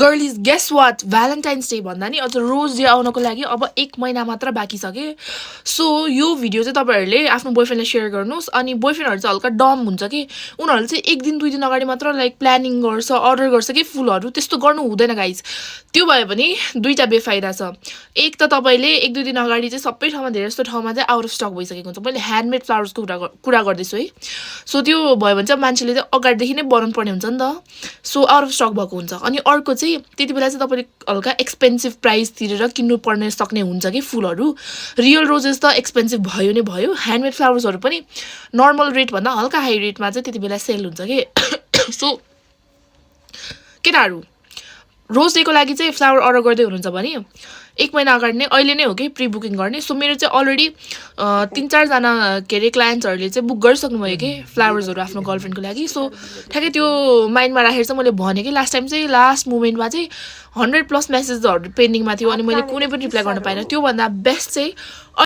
गर्लिज guess what Valentine's day भन्दा नि अझ रोज डे आउनको लागि अब 1 महिना मात्र बाँकी छ कि सो यो भिडियो चाहिँ तपाईँहरूले आफ्नो बोयफ्रेन्डलाई सेयर गर्नुहोस् अनि बोयफ्रेन्डहरू चाहिँ हल्का डम हुन्छ कि उनीहरूले चाहिँ 1 दिन 2 दिन अगाडि मात्र लाइक प्लानिङ गर्छ अर्डर गर्छ कि फुलहरू त्यस्तो गर्नु हुँदैन गाइज त्यो भयो भने दुईटा बेफाइदा छ एक त तपाईँले 1-2 दिन अगाडि चाहिँ सबै ठाउँमा धेरै जस्तो ठाउँमा चाहिँ आउट अफ स्टक भइसकेको हुन्छ मैले ह्यान्डमेड फ्लावर्सको कुरा गर्दैछु है सो त्यो भयो भने चाहिँ मान्छेले चाहिँ अगाडिदेखि नै बनाउनु पर्ने हुन्छ नि त सो आउट अफ स्टक भएको हुन्छ अनि अर्को चाहिँ त्यति बेला चाहिँ तपाईँले हल्का एक्सपेन्सिभ प्राइस तिरेर किन्नु पर्ने सक्ने हुन्छ कि फुलहरू रियल रोजेस त एक्सपेन्सिभ भयो नै भयो ह्यान्डमेड फ्लावर्सहरू पनि नर्मल रेटभन्दा हल्का हाई रेटमा चाहिँ त्यति बेला सेल हुन्छ कि सो केटाहरू रोज डेको लागि चाहिँ फ्लावर अर्डर गर्दै हुनुहुन्छ भने 1 महिना अगाडि नै अहिले नै हो कि प्री बुकिङ गर्ने सो मेरो चाहिँ अलरेडी 3-4 जना के अरे क्लायन्ट्सहरूले चाहिँ बुक गरिसक्नुभयो कि फ्लावर्सहरू आफ्नो गर्लफ्रेन्डको लागि सो ठ्याक्कै त्यो माइन्डमा राखेर चाहिँ मैले भने कि लास्ट टाइम चाहिँ लास्ट मोमेन्टमा चाहिँ 100+ मेसेजहरू पेन्डिङमा थियो अनि मैले कुनै पनि रिप्लाई गर्न पाइनँ त्योभन्दा बेस्ट चाहिँ